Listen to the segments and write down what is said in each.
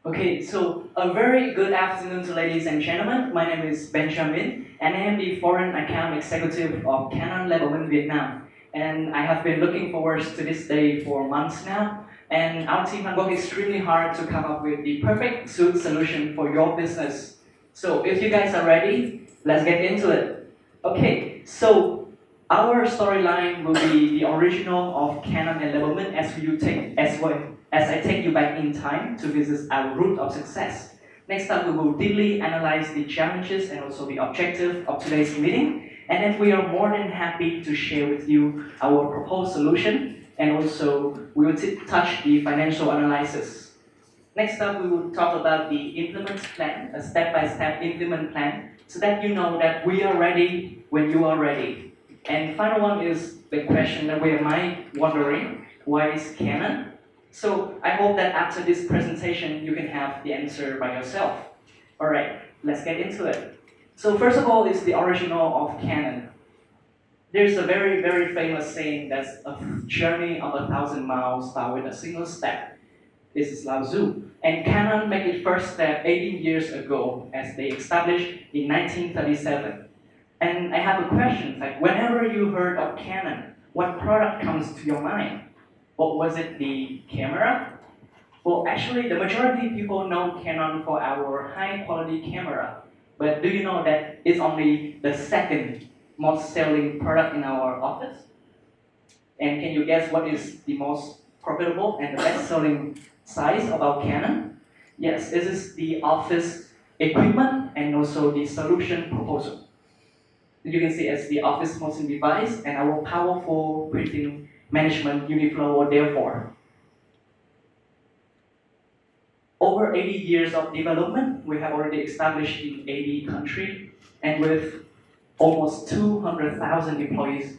Okay, so a very good afternoon to ladies and gentlemen. My name is Benjamin, and I am the Foreign Account Executive of Canon Solutions Vietnam. And I have been looking forward to this day for months now. And our team has worked extremely hard to come up with the perfect suit solution for your business. So if you guys are ready, let's get into it. Okay, so our storyline will be the original of Canon Enablement as I take you back in time to visit our root of success. Next up, we will deeply analyze the challenges and also the objective of today's meeting. And then we are more than happy to share with you our proposed solution. And also, we will touch the financial analysis. Next up, we will talk about the implement plan, a step-by-step implement plan, so that you know that we are ready when you are ready. And final one is the question that we might wondering, why is Canon? So I hope that after this presentation, you can have the answer by yourself. All right, let's get into it. So first of all, is the original of Canon. There's a very, very famous saying that's a journey of 1,000 miles start with a single step. This is Lao Tzu. And Canon made its first step 18 years ago as they established in 1937. And I have a question, like whenever you heard of Canon, what product comes to your mind? Or was it the camera? Well, actually, the majority of people know Canon for our high-quality camera. But do you know that it's only the second most selling product in our office? And can you guess what is the most profitable and the best-selling size of our Canon? Yes, this is the office equipment and also the solution proposal. You can see as the office motion device and our powerful printing management Uniflow therefore. Over 80 years of development, we have already established in 80 countries and with almost 200,000 employees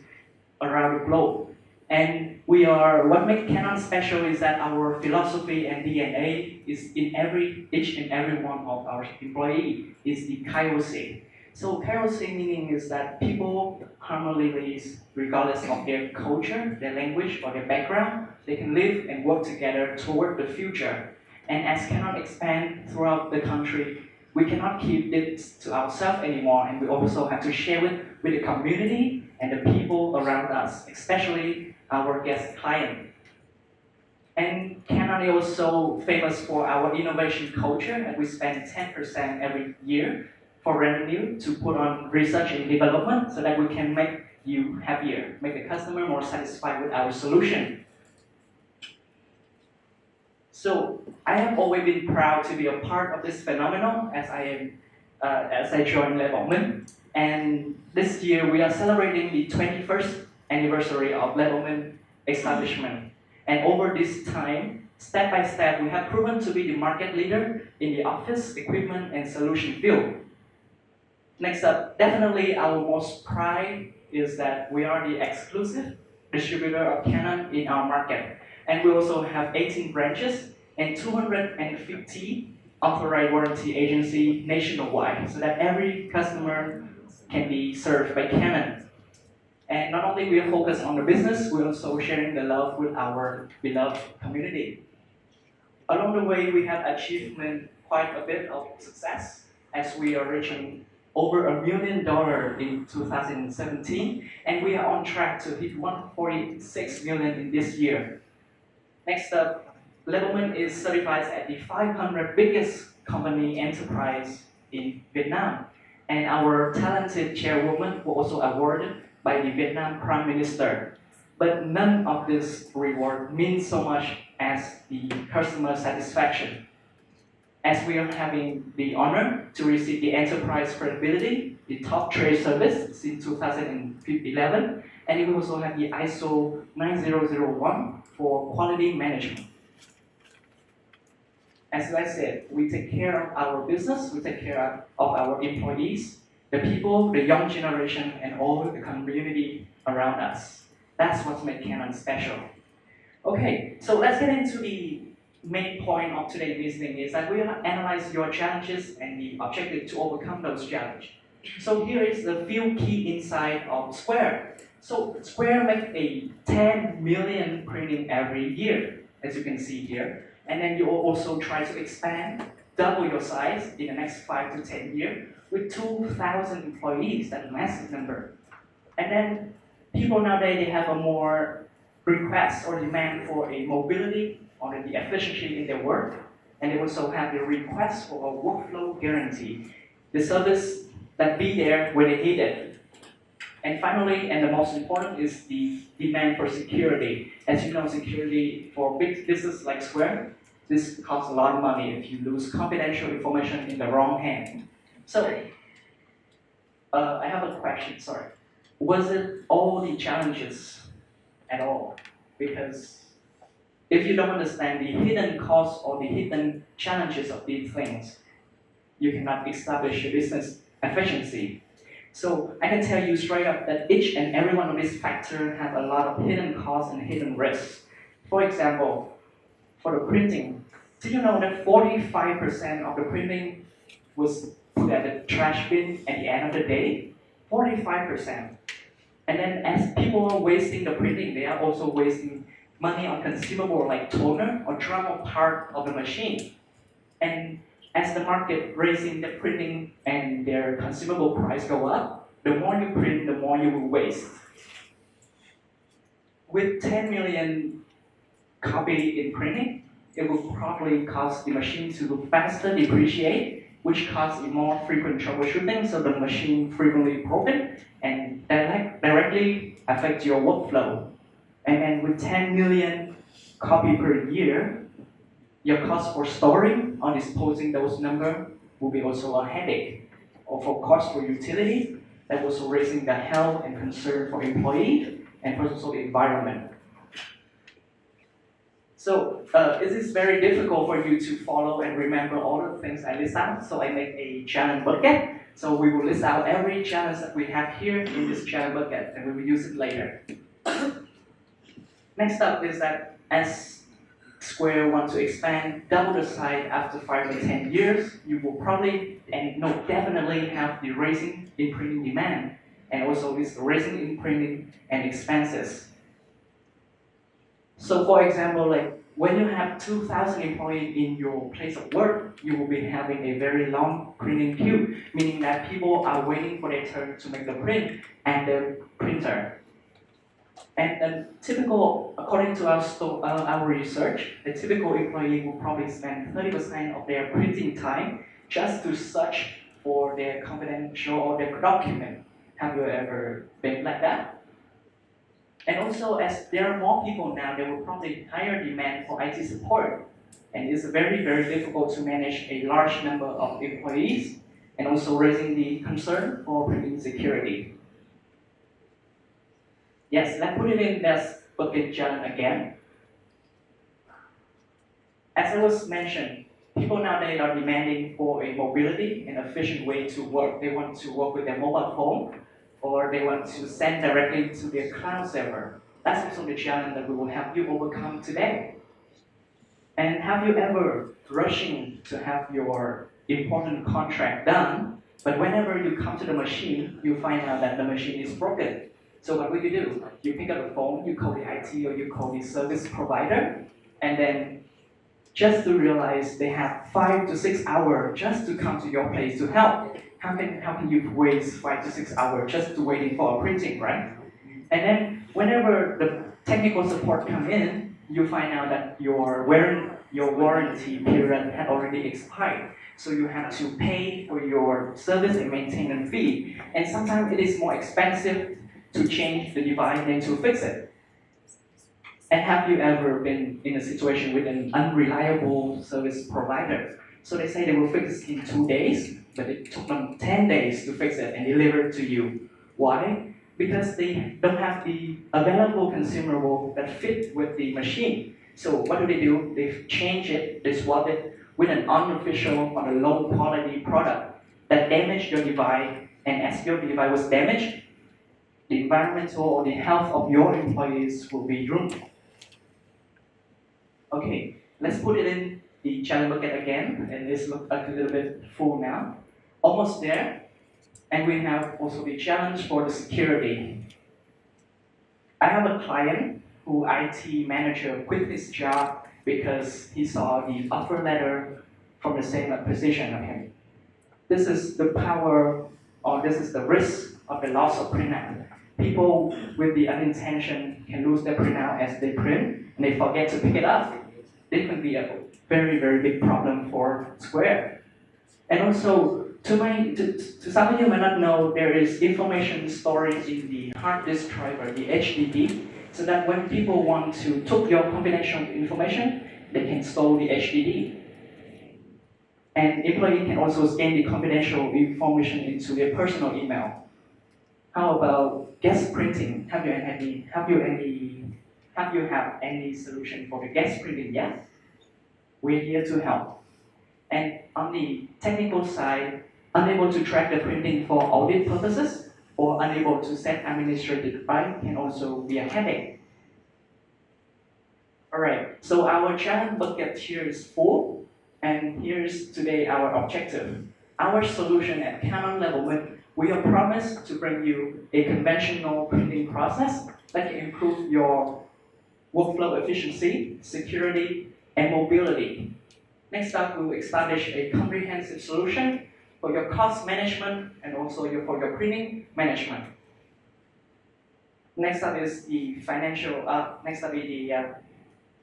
around the globe. And what makes Canon special is that our philosophy and DNA is in each and every one of our employees is the KYC. So KYC meaning is that people harmoniously, regardless of their culture, their language, or their background, they can live and work together toward the future. And as Canon expand throughout the country, we cannot keep this to ourselves anymore, and we also have to share it with the community and the people around us, especially our guest client. And Canon is also famous for our innovation culture, and we spend 10% every year for revenue to put on research and development so that we can make you happier, make the customer more satisfied with our solution. So I have always been proud to be a part of this phenomenon as I joined Levelman. And this year we are celebrating the 21st anniversary of Levelman establishment. And over this time, step by step, we have proven to be the market leader in the office, equipment, and solution field. Next up, definitely our most pride is that we are the exclusive distributor of Canon in our market. And we also have 18 branches and 250 authorized warranty agency nationwide so that every customer can be served by Canon. And not only we are focused on the business, we're also sharing the love with our beloved community. Along the way, we have achieved quite a bit of success as we are reaching over $1 million in 2017, and we are on track to hit 146 million in this year. Next up, Levelman is certified as the 500 biggest company enterprise in Vietnam, and our talented chairwoman was also awarded by the Vietnam Prime Minister. But none of this reward means so much as the customer satisfaction, as we are having the honor to receive the Enterprise Credibility, the top trade service since 2011, and we also have the ISO 9001 for quality management. As I said, we take care of our business, we take care of our employees, the people, the young generation, and all the community around us. That's what makes Canon special. Okay, so let's get into the main point of today's listening is that we will analyze your challenges and the objective to overcome those challenges. So here is the few key insights of Square. So Square makes a 10 million printing every year, as you can see here. And then you will also try to expand, double your size in the next 5 to 10 years with 2,000 employees. That's a massive number. And then people nowadays, they have a more request or demand for a mobility or the efficiency in their work. And they also have the request for a workflow guarantee, the service that be there when they need it. And finally, and the most important, is the demand for security. As you know, security for big business like Square, this costs a lot of money if you lose confidential information in the wrong hand. So, I have a question, sorry. Was it all the challenges at all? Because if you don't understand the hidden costs or the hidden challenges of these things, you cannot establish your business efficiency. So I can tell you straight up that each and every one of these factors have a lot of hidden costs and hidden risks. For example, for the printing, did you know that 45% of the printing was put at the trash bin at the end of the day? 45%. And then as people are wasting the printing, they are also wasting money on consumable like toner or thermal part of the machine. And as the market raising the printing and their consumable price go up, the more you print, the more you will waste. With 10 million copy in printing, it will probably cause the machine to faster depreciate, which causes more frequent troubleshooting, so the machine frequently broken and directly affect your workflow. And then with 10 million copy per year, your cost for storing or disposing those numbers will be also a headache. Or for cost for utility, that was raising the health and concern for employees and for also the environment. So it is very difficult for you to follow and remember all the things I list out. So I make a challenge bucket. So we will list out every challenge that we have here in this challenge bucket, and we will use it later. Next up is that as Square wants to expand, double the size after 5 to 10 years, you will probably and definitely have the raising in printing demand, and also this raising in printing and expenses. So for example, like when you have 2,000 employees in your place of work, you will be having a very long printing queue, meaning that people are waiting for their turn to make the print at the printer. And typical, according to our research, the typical employee will probably spend 30% of their printing time just to search for their confidential or their document. Have you ever been like that? And also, as there are more people now, there will probably higher demand for IT support. And it's very, very difficult to manage a large number of employees, and also raising the concern for printing security. Yes, let's put it in this bucket challenge again. As I was mentioned, people nowadays are demanding for a mobility and efficient way to work. They want to work with their mobile phone, or they want to send directly to their cloud server. That's also the challenge that we will help you overcome today. And have you ever rushing to have your important contract done, but whenever you come to the machine, you find out that the machine is broken? So what will you do? You pick up the phone, you call the IT or you call the service provider, and then just to realize they have 5 to 6 hours just to come to your place to help. How can you waste 5 to 6 hours just to waiting for a printing, right? And then whenever the technical support come in, you find out that your warranty period had already expired. So you have to pay for your service and maintenance fee. And sometimes it is more expensive to change the device than to fix it. And have you ever been in a situation with an unreliable service provider? So they say they will fix it in 2 days, but it took them 10 days to fix it and deliver it to you. Why? Because they don't have the available consumable that fit with the machine. So what do? They change it, they swap it with an unofficial or a low quality product that damaged your device, and as your device was damaged, the environmental or the health of your employees will be ruined. Okay, let's put it in the challenge bucket again, and this looks a little bit full now. Almost there, and we have also the challenge for the security. I have a client who IT manager quit his job because he saw the offer letter from the same position of him. This is the power, or this is the risk of the loss of printout. People with the unintention can lose their printout as they print and they forget to pick it up. This can be a very, very big problem for Square. And also, to some of you may not know, there is information storage in the hard disk driver, the HDD, so that when people want to take your confidential information, they can store the HDD. And employee can also scan the confidential information into their personal email. How about guest printing? Have you have any solution for the guest printing yet? We're here to help. And on the technical side, unable to track the printing for audit purposes or unable to set administrative right can also be a headache. All right, so our challenge bucket here is full, and here's today our objective. Our solution at Canon Level, we are promised to bring you a conventional printing process that can improve your workflow efficiency, security, and mobility. Next up, we will establish a comprehensive solution for your cost management and also for your printing management. Next up is the next up is the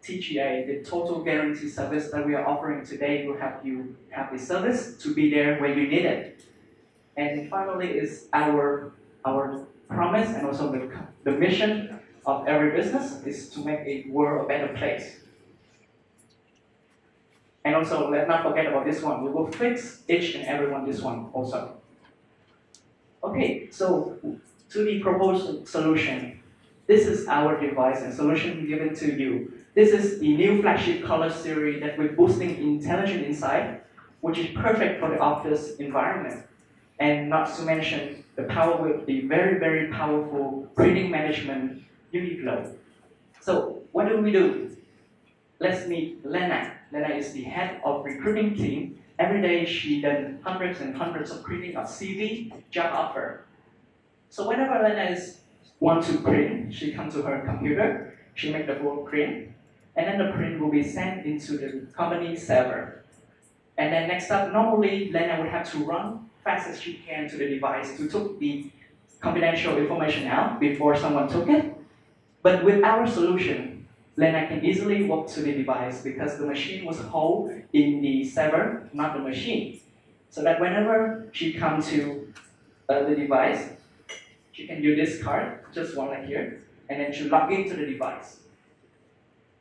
TGA, the total guarantee service that we are offering today will help you have the service to be there when you need it. And finally is our promise and also the mission of every business is to make a world a better place. And also, let's not forget about this one. We will fix each and every one this one also. Okay, so to the proposed solution. This is our device and solution given to you. This is the new flagship color series that we're boosting intelligent inside, which is perfect for the office environment. And not to mention the power with the very, very powerful printing management Uniflow. So what do? Let's meet Lena. Lena is the head of recruiting team. Every day she does hundreds and hundreds of printing of CV, job offer. So whenever Lena wants to print, she comes to her computer, she makes the full print, and then the print will be sent into the company server. And then next up, normally Lena would have to run fast as she can to the device to take the confidential information out before someone took it. But with our solution, Lena can easily walk to the device because the machine was held in the server, not the machine. So that whenever she comes to the device, she can use this card, just one like here, and then she log into the device.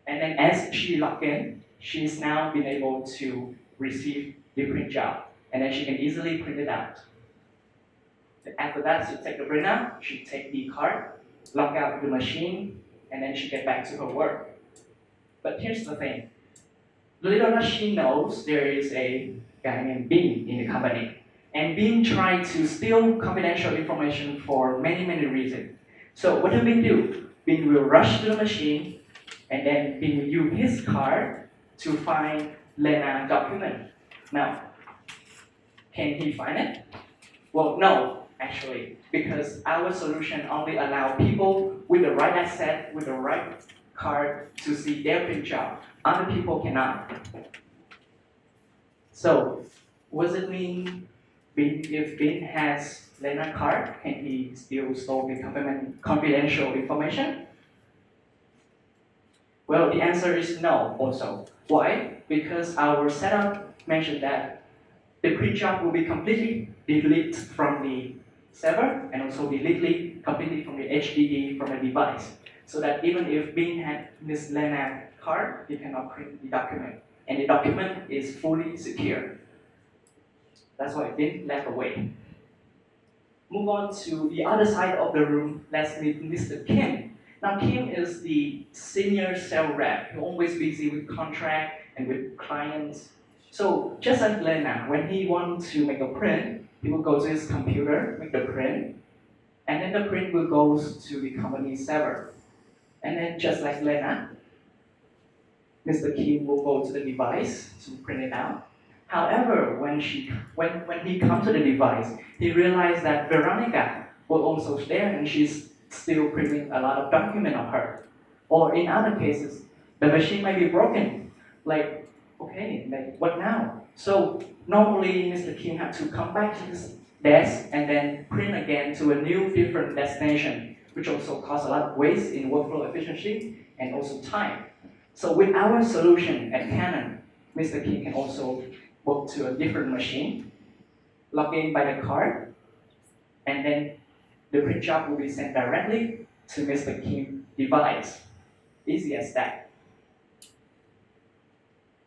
And then as she logs in, she's now been able to receive the print job. And then she can easily print it out. After that, she take the printer, she take the card, log out the machine, and then she get back to her work. But here's the thing. Little does she knows there is a guy named Bin in the company. And Bin tried to steal confidential information for many, many reasons. So what do Bin do? Bin will rush to the machine, and then Bin will use his card to find Lena's document. Now, can he find it? Well, no, actually, because our solution only allows people with the right asset, with the right card to see their print job. Other people cannot. So, what does it mean if Bin has Lena card, can he still store the confidential information? Well, the answer is no also. Why? Because our setup mentioned that the print job will be completely deleted from the server and also deleted completely from the HDD from the device. So that even if Bin had Miss Lena card, he cannot print the document. And the document is fully secure. That's why Bin left away. Move on to the other side of the room. Let's meet Mr. Kim. Now Kim is the senior sales rep. He's always busy with contract and with clients. So just like Lena, when he wants to make a print, he will go to his computer, make the print, and then the print will go to the company server. And then just like Lena, Mr. Kim will go to the device to print it out. However, when he comes to the device, he realized that Veronica was also there and she's still printing a lot of documents of her. Or in other cases, the machine might be broken Like, okay, like what now? So normally Mr. Kim had to come back to his desk and then print again to a new different destination, which also caused a lot of waste in workflow efficiency and also time. So with our solution at Canon, Mr. Kim can also work to a different machine, log in by the card, and then the print job will be sent directly to Mr. Kim's device. Easy as that.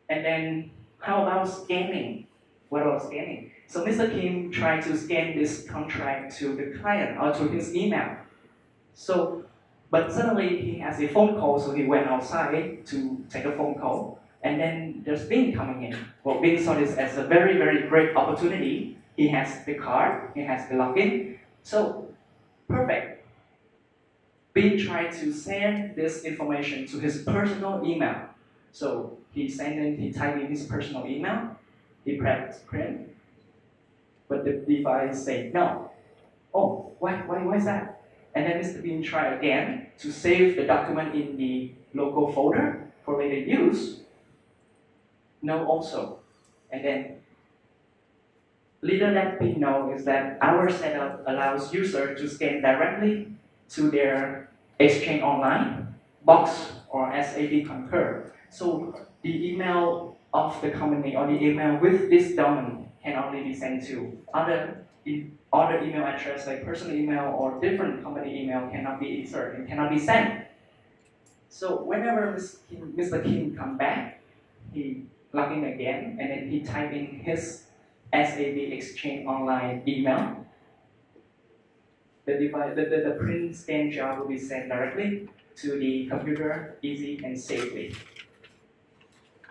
And then how about scanning? What about scanning? So Mr. Kim tried to scan this contract to the client or to his email. So, but suddenly he has a phone call, so he went outside to take a phone call. And then there's Bin coming in. Well, Bin saw this as a very, very great opportunity. He has the card, he has the login. So, perfect. Bin tried to send this information to his personal email. So he typed in his personal email, he pressed print, but the device said no. Oh, why is that? And then Mr. Bin tried again to save the document in the local folder for later use. No also. And then little that we know is that our setup allows users to scan directly to their Exchange Online, Box, or SAP Concur. So the email of the company or the email with this domain can only be sent to other email address like personal email or different company email cannot be inserted and cannot be sent. So whenever Mr. Kim come back, he log in again and then he type in his SAP Exchange Online email. The print scan job will be sent directly to the computer, easy and safely.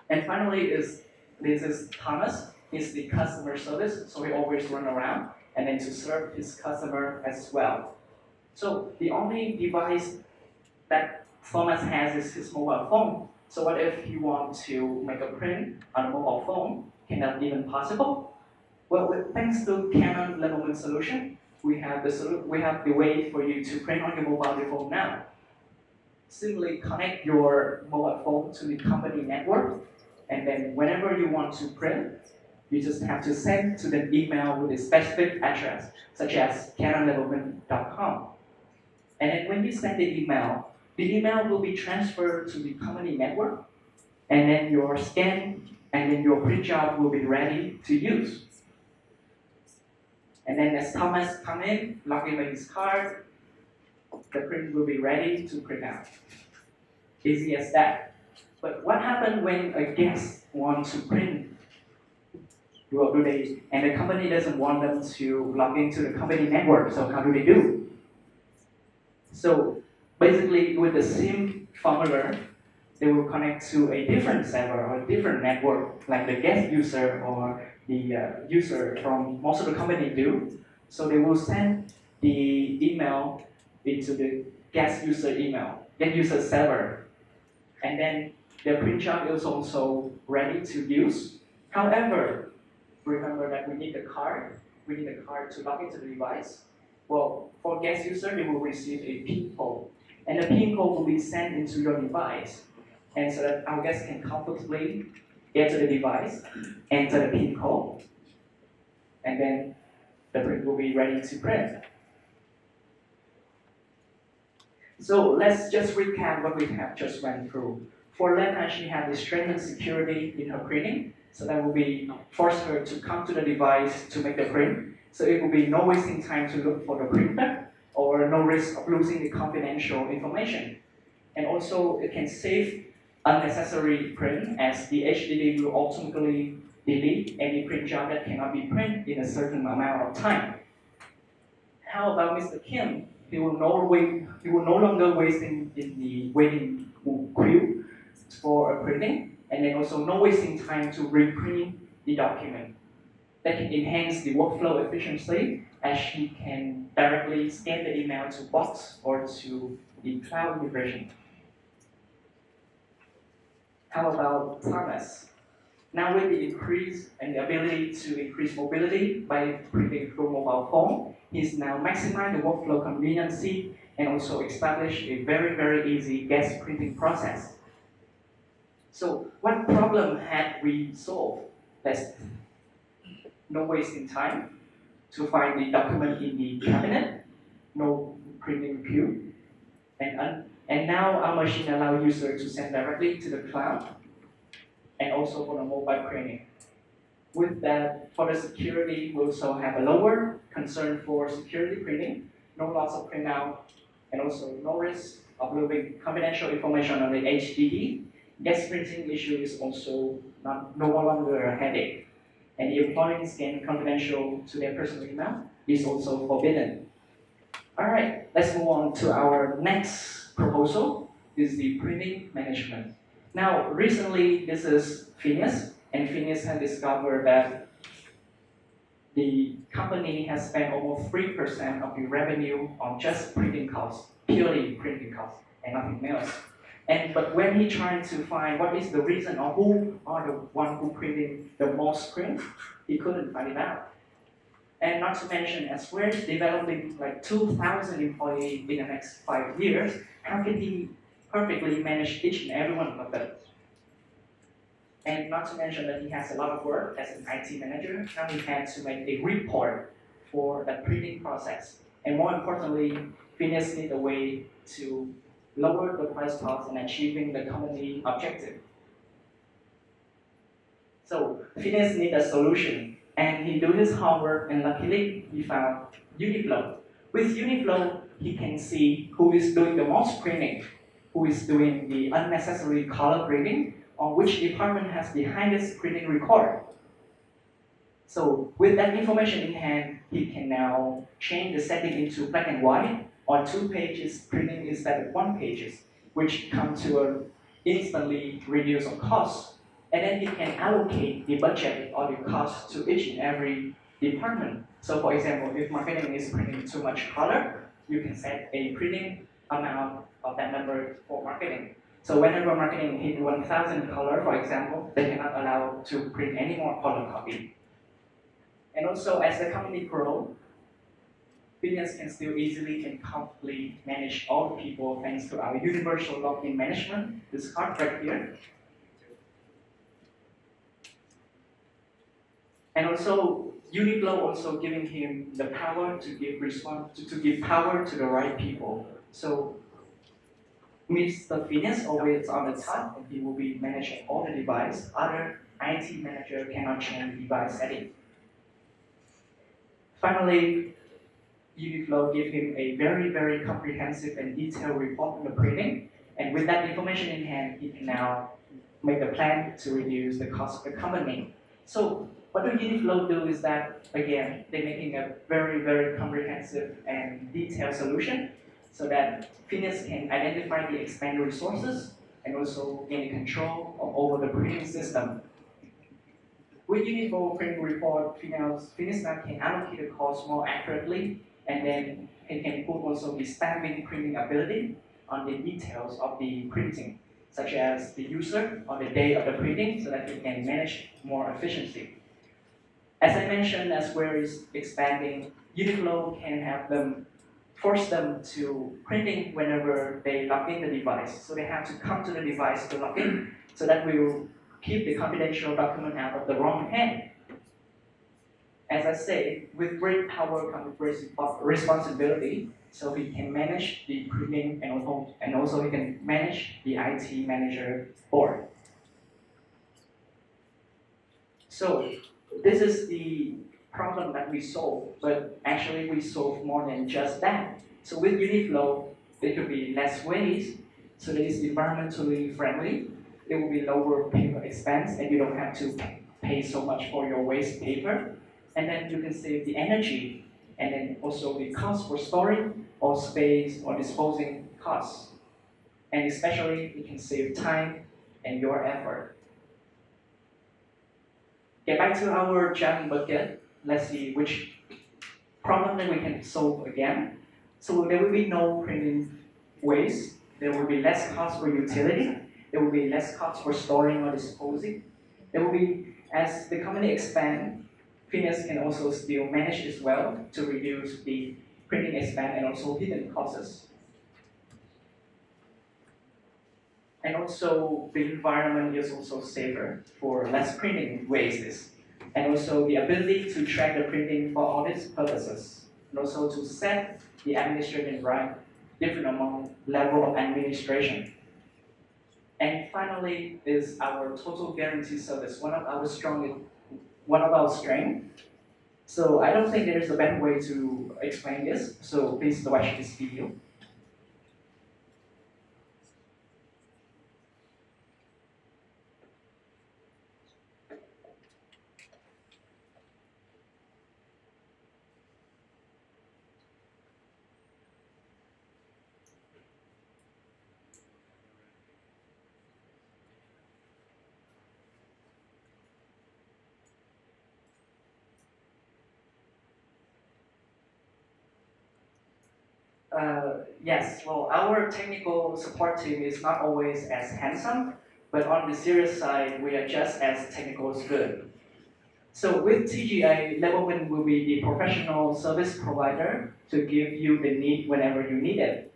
And finally, this is Thomas. He's the customer service, so he always run around and then to serve his customer as well. So the only device that Thomas has is his mobile phone. So what if you want to make a print on a mobile phone? Can that even possible? Well, thanks to Canon Levelman solution, we have the way for you to print on your mobile phone now. Simply connect your mobile phone to the company network, and then whenever you want to print, you just have to send to the email with a specific address, such as canonlevelman.com. And then when you send the email will be transferred to the company network, and then your scan and then your print job will be ready to use. And then as Thomas come in, log in with his card, the print will be ready to print out. Easy as that. But what happens when a guest wants to print? Well, and the company doesn't want them to log into the company network, so how do they do? So basically, with the same formula, they will connect to a different server or a different network, like the guest user or the user from most of the company do. So they will send the email into the guest user server, and then the print job is also ready to use. However, remember that we need a card. We need a card to log into the device. Well, for guest user, they will receive a PIN code, and the PIN code will be sent into your device, and so that our guests can comfortably get to the device, enter the PIN code, and then the print will be ready to print. So let's just recap what we have just went through. For Lena, she had the strengthened security in her printing, so that will be force her to come to the device to make the print. So it will be no wasting time to look for the printer or no risk of losing the confidential information. And also it can save unnecessary print, as the HDD will automatically delete any print job that cannot be printed in a certain amount of time. How about Mr. Kim? He will no longer wasting in the waiting queue for a printing, and then also no wasting time to reprint the document. That can enhance the workflow efficiency, as she can directly scan the email to Box or to the cloud integration. How about Thomas? Now with the increase and the ability to increase mobility by printing through mobile phone, he's now maximized the workflow conveniency and also established a very, very easy guest printing process. So what problem had we solved? That's no wasting time to find the document in the cabinet, no printing queue, and now our machine allows users to send directly to the cloud, and also for the mobile printing. With that, for the security, we also have a lower concern for security printing, no loss of printout, and also no risk of losing confidential information on the HDD. Guest printing issue is also no longer a headache. And the employees gain confidential to their personal email is also forbidden. All right, let's move on to our next proposal, is the printing management. Now, recently, this is Phineas, and Phineas has discovered that the company has spent almost 3% of the revenue on just printing costs, purely printing costs, and nothing else. But when he tried to find what is the reason or who are the one who printing the most print, he couldn't find it out. And not to mention, as we're developing like 2,000 employees in the next 5 years, how can he perfectly manage each and every one of them? And not to mention that he has a lot of work as an IT manager. Now he had to make a report for the printing process. And more importantly, Phineas needs a way to lower the price cost and achieving the company objective. So Phineas needs a solution, and he did his homework, and luckily he found Uniflow. With Uniflow, he can see who is doing the most printing, who is doing the unnecessary color grading, or which department has the highest printing record. So with that information in hand, he can now change the setting into black and white, or 2 pages printing instead of 1 page, which comes to an instantly reduce of cost. And then he can allocate the budget or the cost to each and every department. So for example, if marketing is printing too much color, you can set a printing amount of that number for marketing. So whenever marketing hit 1,000 color, for example, they cannot allow to print any more color copy. And also, as the company grows, Phineas can still easily and comfortably manage all the people thanks to our universal login management, this card right here. And also, Uniflow also giving him the power to give power to the right people. So Mr. Phineas always on the top, and he will be managing all the device. Other IT manager cannot change the device setting. Finally, Uniflow gives him a very, very comprehensive and detailed report on the printing. And with that information in hand, he can now make a plan to reduce the cost of the company. So what do Uniflow do is that, again, they're making a very, very comprehensive and detailed solution so that Phineas can identify the expanded resources and also gain control over the printing system. With Uniflow printing report, Phineas now can allocate the cost more accurately, and then he can put also the staffing printing ability on the details of the printing, such as the user or the day of the printing, so that he can manage more efficiency. As I mentioned, as we're expanding, Uniflow can have them force them to printing whenever they log in the device. So they have to come to the device to log in, so that we will keep the confidential document out of the wrong hand. As I say, with great power comes great responsibility, so he can manage the printing and also he can manage the IT manager board. So this is the problem that we solve, but actually we solve more than just that. So with Uniflow, there could be less waste, so that it's environmentally friendly. It will be lower paper expense, and you don't have to pay so much for your waste paper. And then you can save the energy, and then also the cost for storing or space or disposing costs. And especially, it can save time and your effort. Get back to our jam bucket. Let's see which problem that we can solve again. So there will be no printing waste. There will be less cost for utility. There will be less cost for storing or disposing. There will be, as the company expands, Phineas can also still manage as well to reduce the printing expense and also hidden costs. And also the environment is also safer for less printing wastes. And also the ability to track the printing for all these purposes. And also to set the administration right, different among level of administration. And finally is our total guarantee service, one of our strengths. So I don't think there is a better way to explain this. So please watch this video. Yes, well, our technical support team is not always as handsome, but on the serious side, we are just as technical as good. So with TGA, Level 1 will be the professional service provider to give you the need whenever you need it.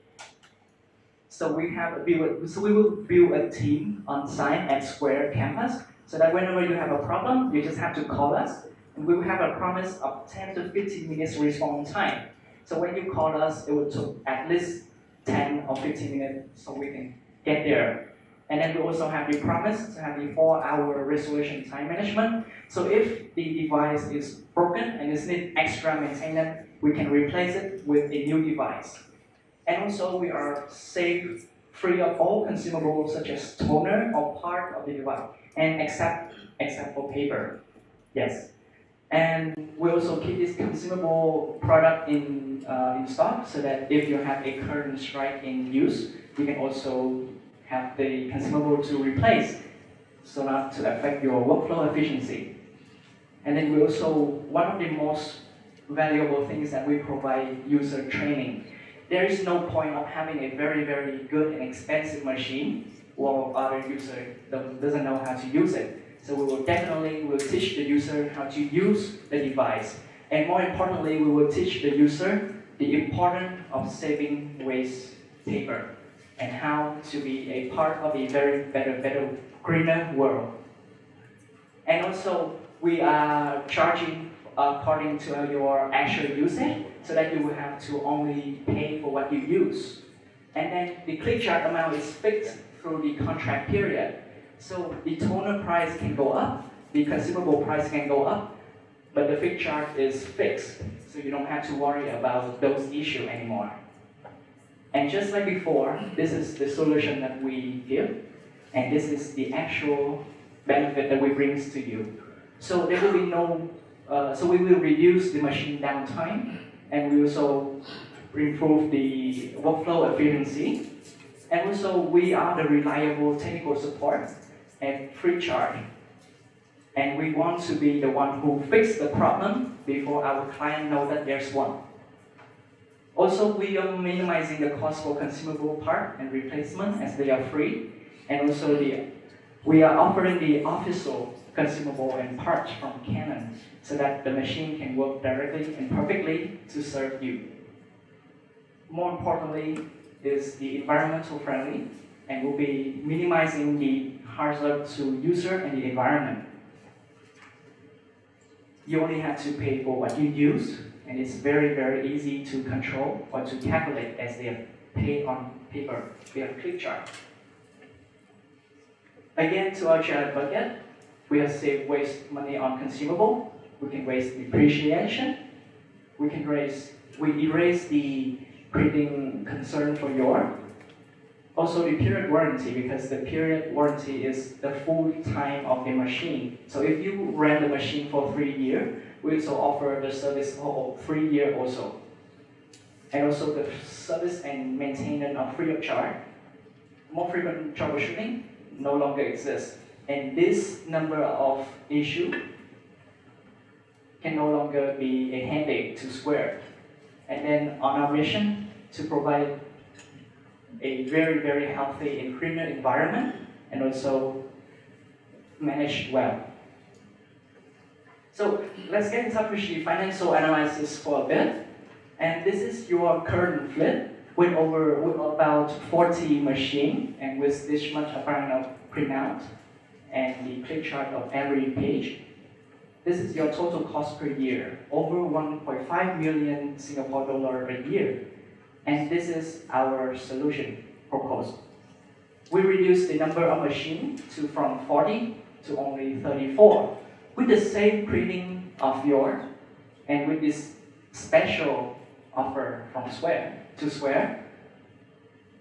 So we will build a team on site at Square campus, so that whenever you have a problem, you just have to call us, and we will have a promise of 10 to 15 minutes response time. So when you call us, it will take at least 10 or 15 minutes so we can get there. And then we also have the promise to have the 4-hour resolution time management. So if the device is broken and it needs extra maintenance, we can replace it with a new device. And also we are safe, free of all consumables such as toner or part of the device, and except for paper. Yes. And we also keep this consumable product in stock, so that if you have a current strike in use, you can also have the consumable to replace, so not to affect your workflow efficiency. And then we also, one of the most valuable things that we provide user training. There is no point of having a very, very good and expensive machine while other user doesn't know how to use it. So we will definitely teach the user how to use the device. And more importantly, we will teach the user the importance of saving waste paper and how to be a part of a very better, greener world. And also, we are charging according to your actual usage, so that you will have to only pay for what you use. And then the click charge amount is fixed through the contract period. So the toner price can go up, the consumable price can go up, but the fixed charge is fixed, so you don't have to worry about those issues anymore. And just like before, this is the solution that we give, and this is the actual benefit that we bring to you. So there will be no, so we will reduce the machine downtime, and we also improve the workflow efficiency. And also, we are the reliable technical support and free charge. And we want to be the one who fix the problem before our client know that there's one. Also, we are minimizing the cost for consumable part and replacement, as they are free. And also, we are offering the official consumable and parts from Canon, so that the machine can work directly and perfectly to serve you. More importantly, is the environmental friendly, and will be minimizing the hazard to user and the environment. You only have to pay for what you use, and it's very, very easy to control or to calculate, as they are paid on paper via click chart. Again, to our shared budget, we have saved waste money on consumable. We can waste depreciation. We erase the printing concern for your. Also the period warranty, because the period warranty is the full time of the machine. So if you rent the machine for 3 years, we also offer the service for 3 years also. And also the service and maintenance are free of charge. More frequent troubleshooting no longer exists. And this number of issues can no longer be a headache to Square. And then on our mission to provide a very, very healthy and cleaner environment, and also managed well. So let's get in touch with the financial analysis for a bit. And this is your current fleet. with about 40 machines and with this much amount of printout and the click chart of every page. This is your total cost per year, over 1.5 million Singapore dollar a year. And this is our solution proposal. We reduced the number of machines from 40 to only 34 with the same printing of yours and with this special offer from Square to Square,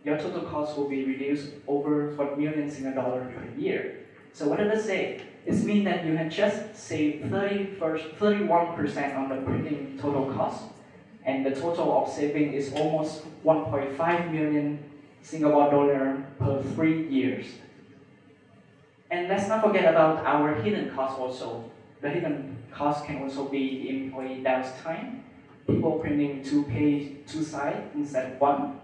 your total cost will be reduced over 1 million Singapore dollars per year. So what does it say? It means that you have just saved 31% on the printing total cost, and the total of saving is almost 1.5 million Singapore dollar per 3 years. And let's not forget about our hidden costs also. The hidden cost can also be the employee downtime, people printing 2 page, 2 sides instead of 1,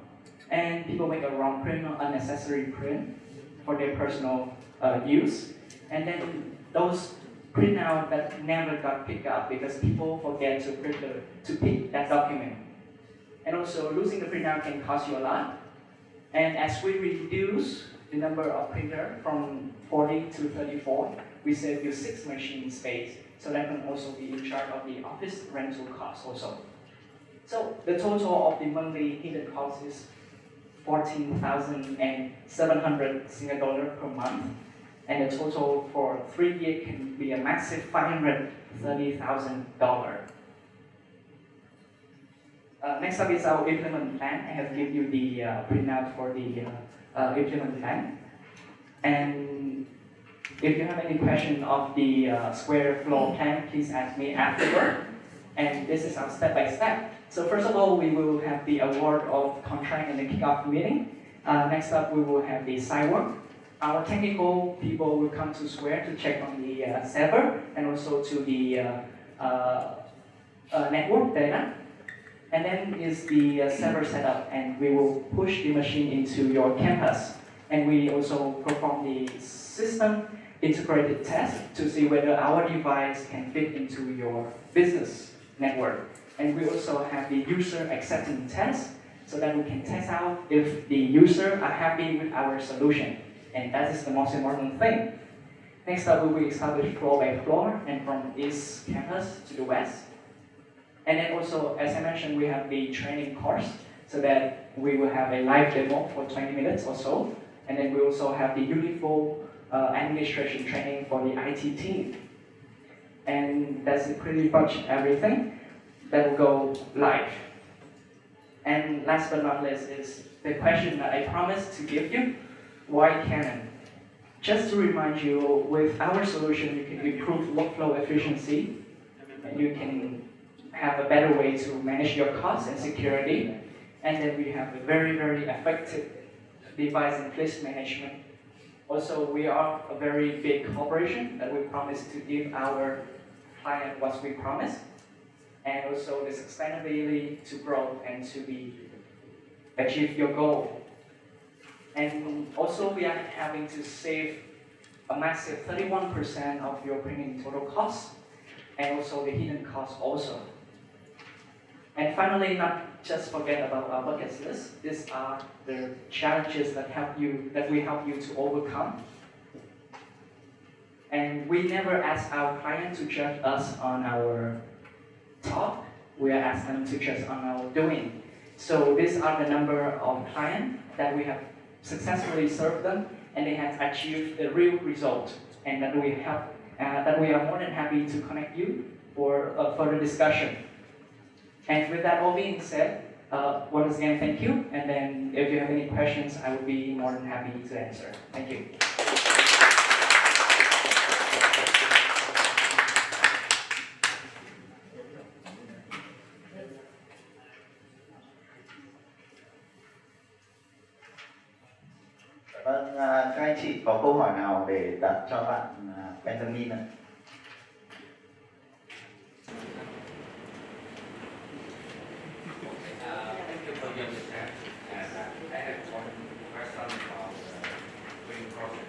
and people make a wrong print or unnecessary print for their personal use. And then those printout that never got picked up because people forget to pick that document. And also losing the printout can cost you a lot. And as we reduce the number of printer from 40 to 34, we save you 6 machine space. So that can also be in charge of the office rental cost also. So the total of the monthly hidden cost is 14,700 Singapore dollars per month. And the total for 3 years can be a massive $530,000. Next up is our implement plan. I have given you the printout for the implement plan. And if you have any question of the Square floor plan, please ask me afterward. And this is our step-by-step. So first of all, we will have the award of contract and the kickoff meeting. Next up, we will have the site work. Our technical people will come to Square to check on the server and also to the network data. And then is the server setup, and we will push the machine into your campus. And we also perform the system integrated test to see whether our device can fit into your business network. And we also have the user acceptance test so that we can test out if the user are happy with our solution. And that is the most important thing. Next up, we will establish floor by floor and from east campus to the west. And then also, as I mentioned, we have the training course so that we will have a live demo for 20 minutes or so. And then we also have the uniform administration training for the IT team. And that's pretty much everything that will go live. And last but not least is the question that I promised to give you. Why Canon? Just to remind you, with our solution, you can improve workflow efficiency, and you can have a better way to manage your costs and security. And then we have a very, very effective device and fleet management. Also, we are a very big corporation that we promise to give our client what we promise. And also the sustainability to grow and to achieve your goal. And also we are having to save a massive 31% of your printing total cost, and also the hidden cost also. And finally, not just forget about our bucket list. These are the challenges that we help you to overcome. And we never ask our client to judge us on our talk. We are asking them to judge on our doing. So these are the number of clients that we have successfully served them, and they have achieved the real result, and that we are more than happy to connect you for further discussion. And with that all being said, once again, thank you. And then if you have any questions, I will be more than happy to answer. Thank you. Vâng, các anh chị có câu hỏi nào để đặt cho bạn Benjamin ạ? Thank you for your chat. And I have one question about doing process.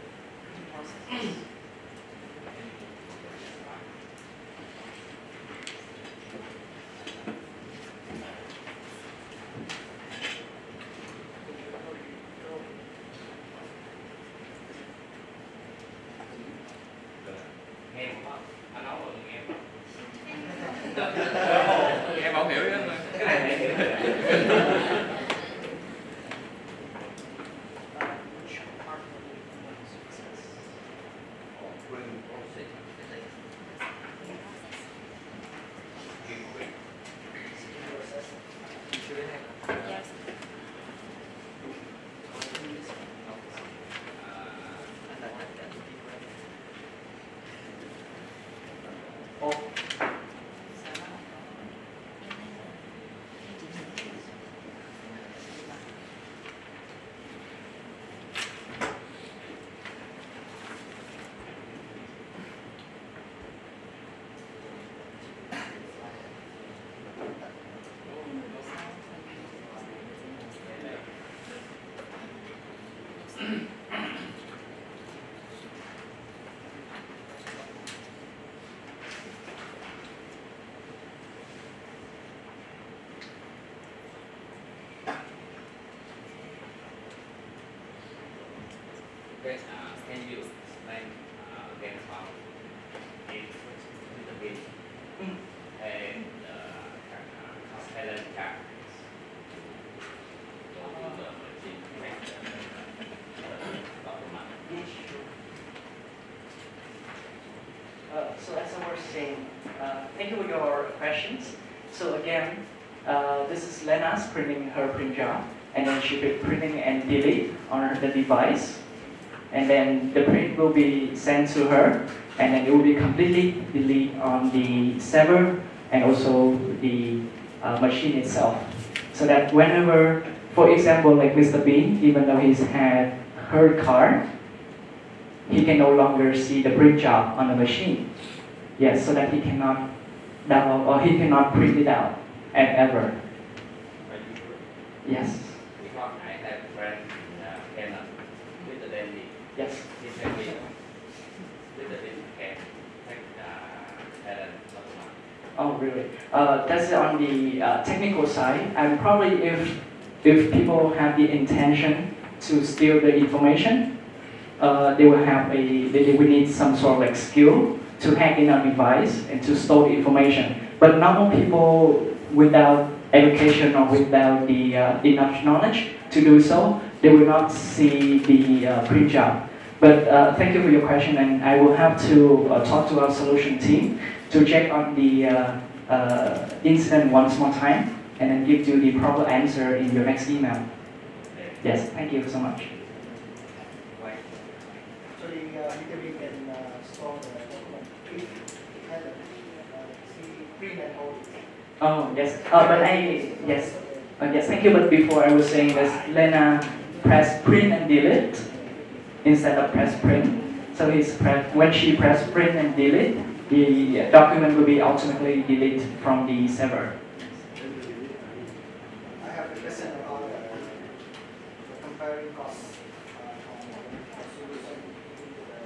Em không hiểu nữa. Cái này em hiểu. Okay, can you explain again about the beat and talent characters? So as I was saying, thank you for your questions. So again, this is Lena's printing her print job, and then she will printing and delete on the device, and then the print will be sent to her, and then it will be completely delete on the server and also the machine itself. So that whenever, for example, like Mr. Bean, even though he's had her card, he can no longer see the print job on the machine. Yes, so that he cannot download or he cannot print it out ever. Yes. Because I have friends in Canon with the Dandy. Yes. He said with the Dandy can take talent document. Oh, really? That's on the technical side. And probably if people have the intention to steal the information, they will have they will need some sort of like skill to hack in a device and to store the information. But normal people without education or without the enough knowledge to do so, they will not see the print job. But thank you for your question, and I will have to talk to our solution team to check on the incident once more time and then give you the proper answer in your next email. Yes, thank you so much. So the utility can store the document if it has a print and hold it. Oh, yes. Yes. Yes, thank you. But before I was saying that Lena pressed print and delete instead of press print. So when she pressed print and delete, the document will be automatically deleted from the server. I have a question about the comparing costs on solution into the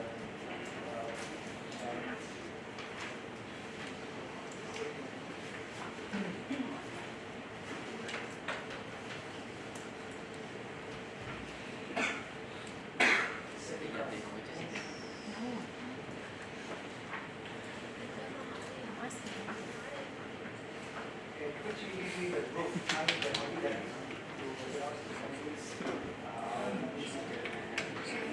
could you give me the group and the evidence to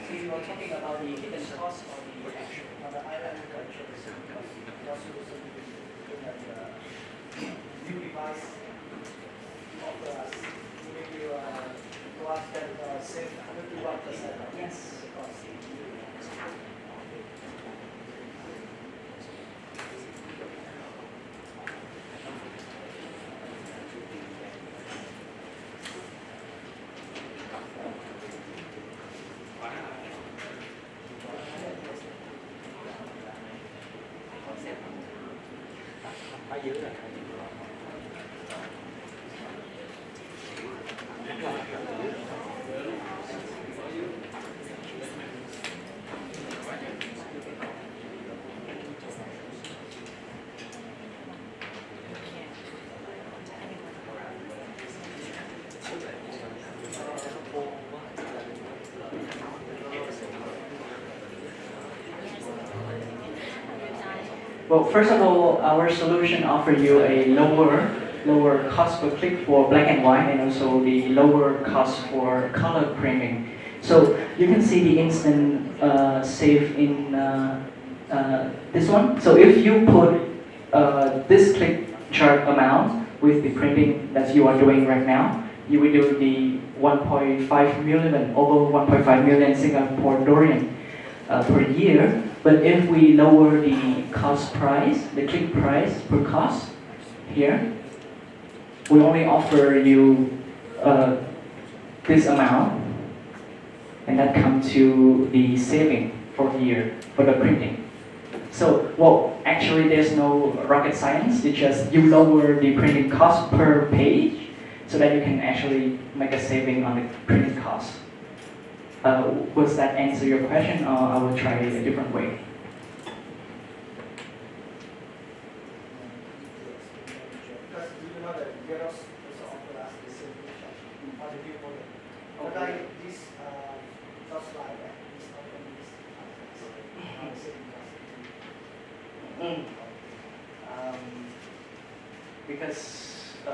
So you are talking about the hidden cost or the actual? on the island culture solution in the new device offer us maybe to us that save 101%. Yes. Well, first of all, our solution offers you a lower cost per click for black and white, and also the lower cost for color printing. So you can see the instant save in this one. So if you put this click chart amount with the printing that you are doing right now, you will do the 1.5 million, over 1.5 million Singapore Dorian per year. But if we lower the cost price, the click price per cost here, we only offer you this amount, and that comes to the saving for year for the printing. So, well, actually there's no rocket science. It's just you lower the printing cost per page so that you can actually make a saving on the printing cost. Was that answer your question, or I will try a different way? Because you know that Xerox also offer us the same feature on the new model. But like this just like that, this open this the same Because so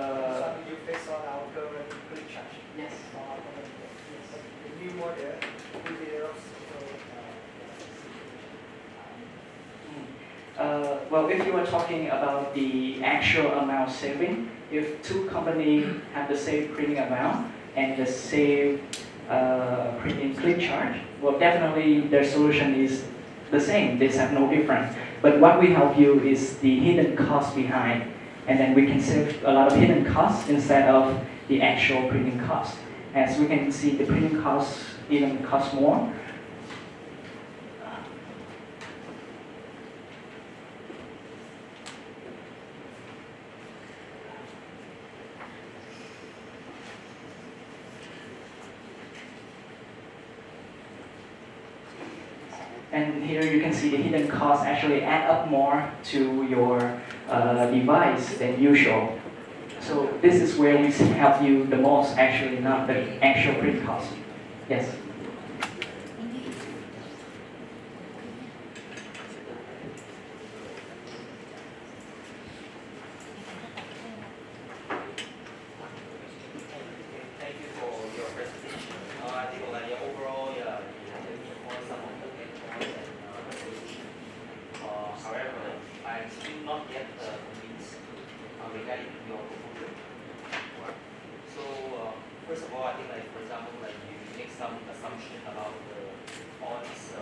you face on our current click charge. yes. For our current yes. The new model with Xerox Well, if you are talking about the actual amount saving, if two companies have the same printing amount and the same printing click charge, well, definitely their solution is the same. They have no difference. But what we help you is the hidden cost behind, and then we can save a lot of hidden costs instead of the actual printing cost. As we can see, the printing costs even cost more. And here you can see the hidden costs actually add up more to your device than usual. So this is where we help you the most, actually, not the actual print cost. Yes? Thank you for your presentation. I think like overall, you have given some of the main points and the solution. However, I'm still not yet convinced regarding your proposal. So first of all, I think like for example, like you make some assumption about all this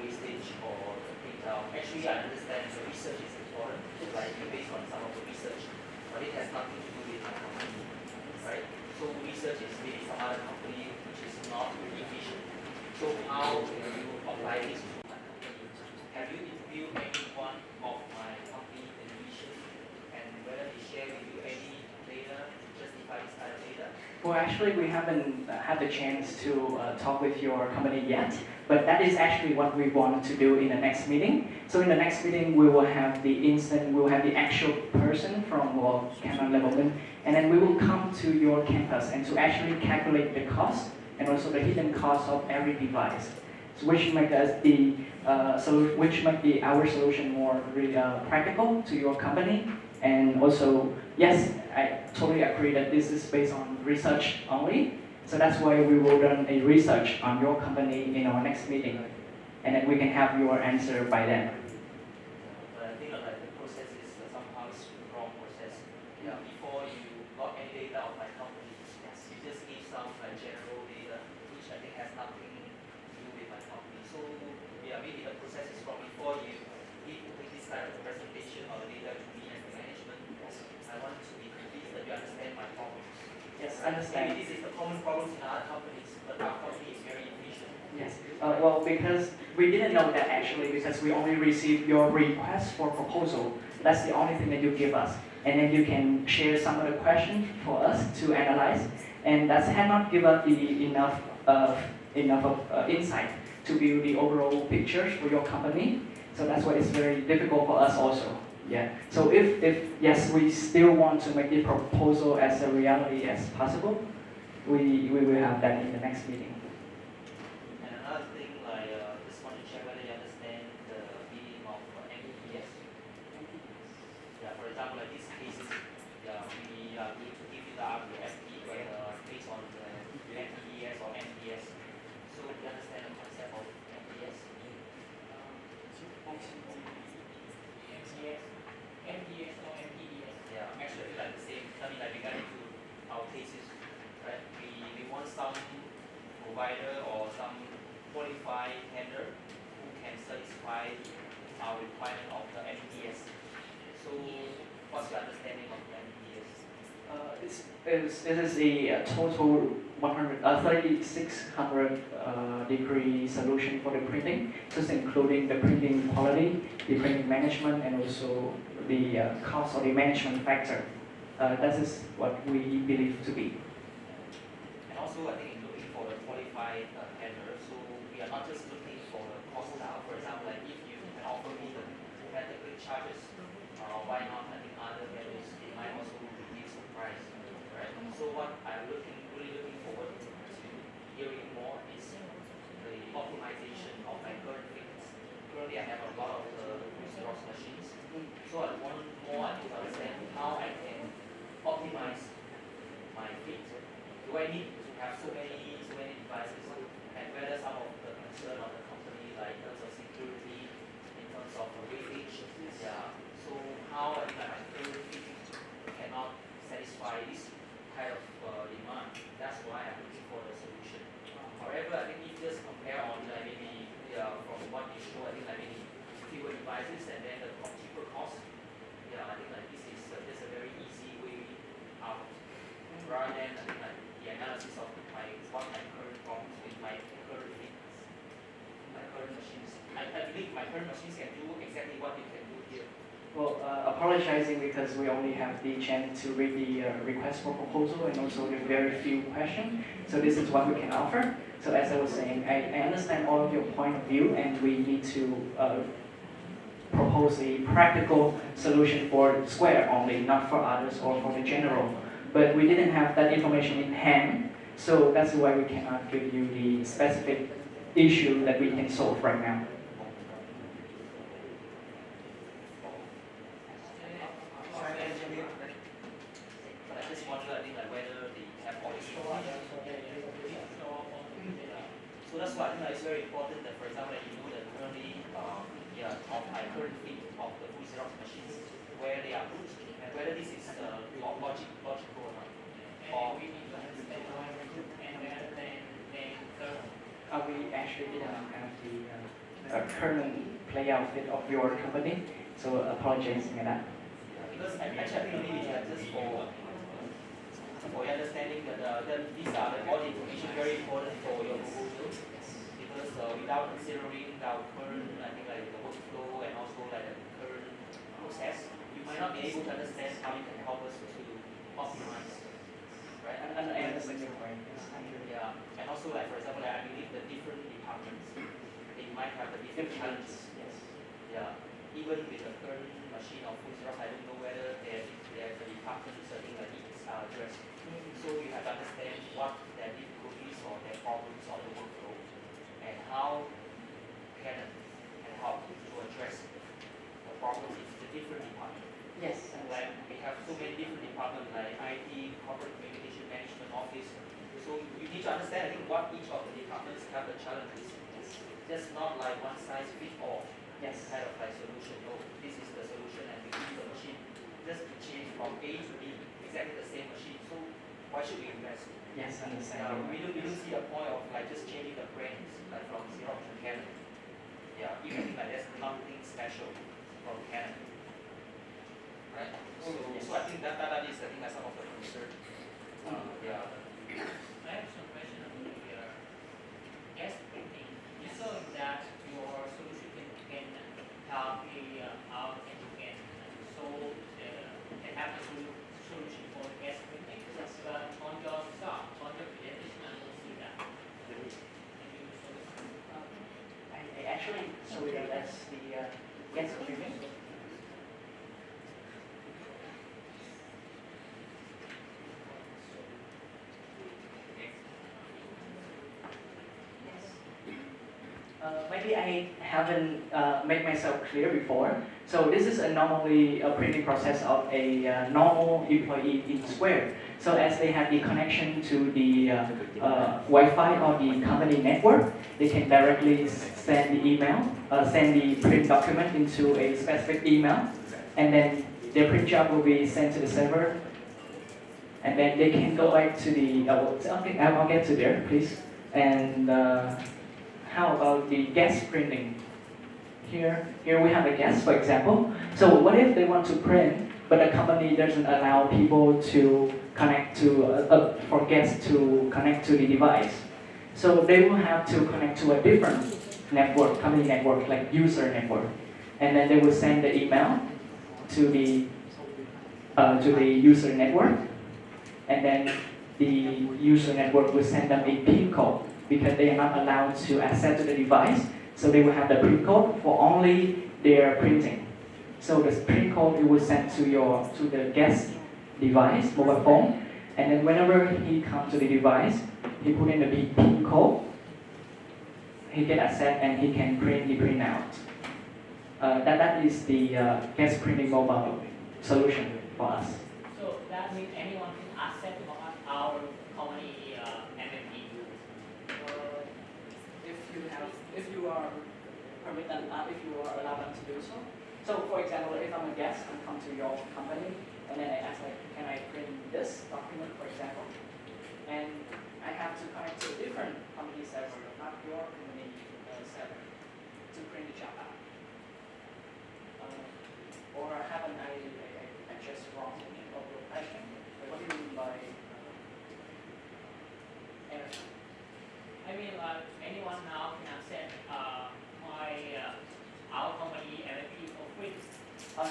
wastage or the printout. Actually, I understand the research is important, like based on some of the research, but it has nothing to do with my company, right? So research is maybe some other company which is not really efficient. So how will you apply this to my company? Have you interviewed anyone of my company in the region, and whether they share with you any data to justify this kind of data? Well, actually, we haven't had the chance to talk with your company yet, but that is actually what we want to do in the next meeting. So in the next meeting, we will have the actual person from Canon Levelman, and then we will come to your campus and to actually calculate the cost and also the hidden cost of every device, so which make our solution more really, practical to your company. And also, yes, I totally agree that this is based on research only. So that's why we will run a research on your company in our next meeting. And then we can have your answer by then. But I think like the process is somehow wrong process. Yeah. Before you got any data of my company, you just give some like general data, which I think has nothing to do with my company. So yeah, maybe the process is wrong. Before you give this kind of presentation or data to me as the management, I want to be convinced that you understand my problems. Yes, I understand. Maybe this is the common problems in other companies, but our company is very efficient. Yes. Well, because we didn't know that actually, because we only received your request for proposal. That's the only thing that you give us. And then you can share some of the questions for us to analyze. And that had not given us the enough insight to view the overall pictures for your company. So that's why it's very difficult for us also. Yeah. So if yes, we still want to make the proposal as a reality as possible, we will have that in the next meeting. And another thing, like just want to check whether you understand the meaning of MEPS. satisfy our requirement of the MDS. So what's your understanding of the MDS? This is a total 3600 degree solution for the printing, just including the printing quality, the printing management, and also the cost or the management factor. That is what we believe to be. And also, I think in looking for the qualified tender, so we are not just looking for the cost down. For example, like if you can offer me the category charges, why not? I think other vendors they might also reduce the price, right? So what I'm really looking forward to hearing more is the optimization of my current things. Currently, I have a lot of Xerox machines, so I want more to understand how I can optimize my fleet. Do I need to have so many devices, and whether some of the concern of the company, like in terms of security, in terms of the weightage, yeah. So how I think my current fleet cannot satisfy this kind of demand. That's why I'm looking for the solution. However, I think if you just compare on maybe from what you show, I think maybe fewer devices and then the cheaper cost. Yeah, I think this is just a very easy way out, rather than I think the analysis of what my current problems with my current things, my current machines. I believe my current machines can do exactly what you can do here. Well, apologizing because we only have the chance to read the request for proposal and also the very few questions. So this is what we can offer. So as I was saying, I understand all of your point of view, and we need to propose a practical solution for Square only, not for others or for the general. But we didn't have that information in hand, so that's why we cannot give you the specific issue that we can solve right now. But I just wonder, I think whether they have all this information. So that's why I think it's very important that, for example, that you know that currently, of my current fleet of the full Xerox machines, where they are put, and whether this is logical or not. Or we need to understand how we do, and rather than current. We actually didn't have the current layout fit of your company, so apologizing for that. Because actually, maybe just for your understanding that these are all the information very important for your proposal. Because without considering our current, I think the workflow and also the current process, you might not be able to understand how you can help us to optimize, right? And I understand your point. Yeah, and also for example, I believe the different departments, they might have the different challenges. Yes. Yeah, even with the current machine of full Xerox, I don't know whether the departments I think needs are addressed. So you have to understand what their difficulties or their problems on the workflow, and how Canon can help to address the problems in the different departments. Yes. Like we have so many different departments like IT, corporate communication management office. So you need to understand, I think, what each of the departments have the challenges. It's just not like one size fits all. Yes. Kind of solution. No, this is the solution, and we use the machine just to change from A to B, exactly the same machine. So why should we invest? Yes, understand. We don't see a point of just changing the brands from Xerox to Canon. Yeah, even there's nothing special from Canon. Right? So I think that is some of the concern. Yeah. I have some question about your gas printing. You saw that your solution can help out and you can solve can have a solution for gas printing. But on your stuff, on your presentation, I don't see that. I actually saw it as the gas printing. Maybe I haven't made myself clear before. So this is normally a printing process of a normal employee in Square. So as they have the connection to the Wi-Fi or the company network, they can directly send the email, send the print document into a specific email, and then their print job will be sent to the server, and then they can go back to the. I'll get to there, please. And how about the gas printing? here we have a guest, for example. So what if they want to print, but the company doesn't allow people to connect to, for guests to connect to the device. So they will have to connect to a different network, company network, like user network. And then they will send the email to the user network. And then the user network will send them a PIN code because they are not allowed to access to the device. So they will have the PIN code for only their printing. So the PIN code it will send to the guest device, mobile phone, and then whenever he comes to the device, he put in the PIN code, he get access and he can print the printout. That is the guest printing mobile solution for us. So that means anyone can access our company MFP. If you are permitted, if you are allowed them to do so. So, for example, if I'm a guest and come to your company, and then I ask like, can I print this document, for example, and I have to connect to a different company server, not your company server, to print the job out. Or haven't I just wrong of your question? What do you mean by error? I mean, anyone now can access our company MFP for free.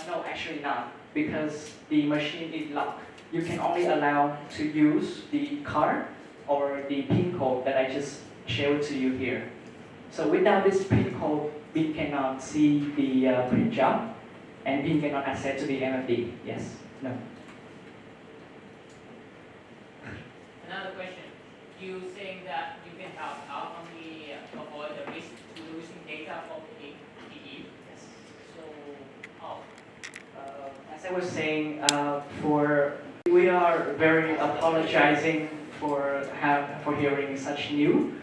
No, actually not, because the machine is locked. You can only allow to use the card or the PIN code that I just shared to you here. So without this PIN code, we cannot see the print job, and we cannot access to the MFD. Yes, no. Another question. You saying that you can help our company avoid the risk to losing data from PE? Yes. So how? As I was saying, we are very apologizing for hearing such news.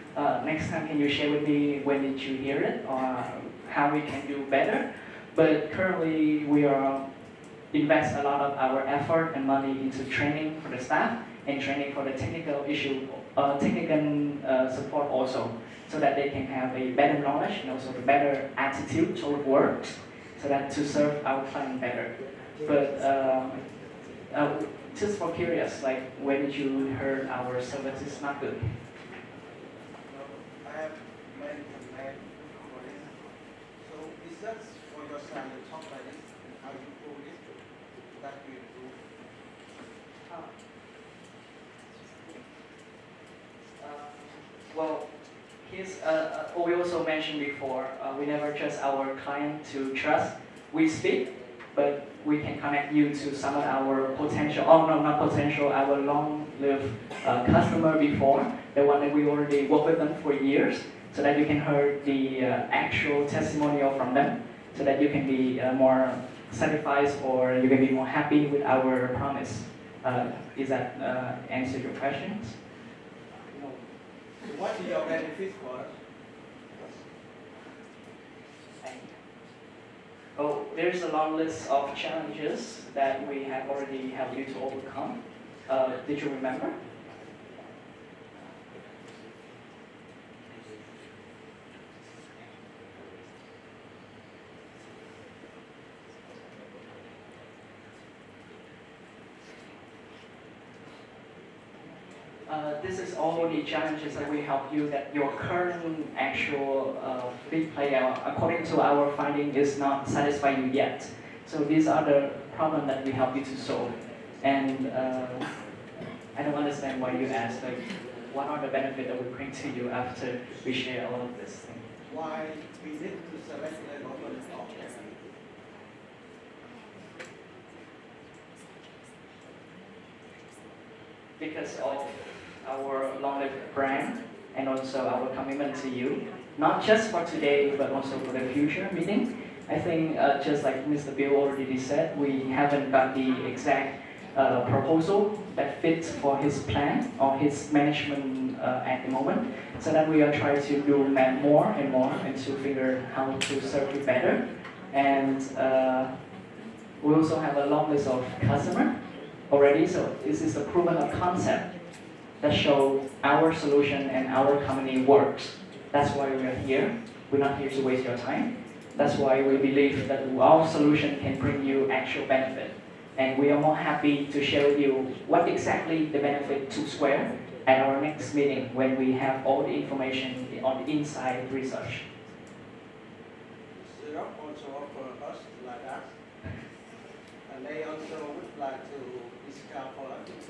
Next time, can you share with me when did you hear it or how we can do better? But currently, we are invest a lot of our effort and money into training for the staff and training for the technical support also, so that they can have a better knowledge and also a better attitude toward work, so that to serve our client better. But just for curious, like when did you heard our service is not good? I have many complaints for this. So is that for your son, you talk like this, and how you prove it, that you improve? Well, we also mentioned before, we never trust our client to trust. We speak, but we can connect you to some of our potential, our long-lived customer before, the one that we already work with them for years, so that you can hear the actual testimonial from them, so that you can be more satisfied or you can be more happy with our promise. Is that answer your questions? What is your benefit for us? Oh, there's a long list of challenges that we have already helped you to overcome. Did you remember? This is all the challenges that we help you, that your current actual big playout, according to our finding, is not satisfying you yet. So these are the problems that we help you to solve. And I don't understand why you asked, like, what are the benefits that we bring to you after we share all of this thing? Why we need to select the government of Because of our long-lived brand and also our commitment to you, not just for today but also for the future meeting. I think just like Mr. Bill already said, we haven't got the exact proposal that fits for his plan or his management at the moment, so that we are trying to do more and more and to figure how to serve you better. And we also have a long list of customers already, so this is a proven concept that shows our solution and our company works. That's why we are here. We're not here to waste your time. That's why we believe that our solution can bring you actual benefit. And we are more happy to share with you what exactly the benefit to Square at our next meeting when we have all the information on the inside research. Xerox also offer us like that, and they also would like to discount for us 50%.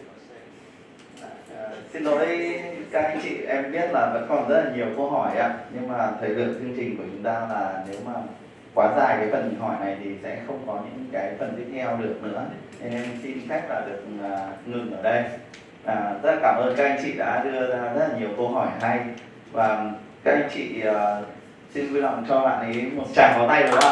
Xin lỗi các anh chị, em biết là vẫn còn rất là nhiều câu hỏi ạ, nhưng mà thời lượng chương trình của chúng ta là nếu mà quá dài cái phần hỏi này thì sẽ không có những cái phần tiếp theo được nữa, nên em xin phép là được ngừng ở đây. Rất là cảm ơn các anh chị đã đưa ra rất là nhiều câu hỏi hay, và các anh chị xin vui lòng cho bạn ấy một tràng pháo tay được không ạ?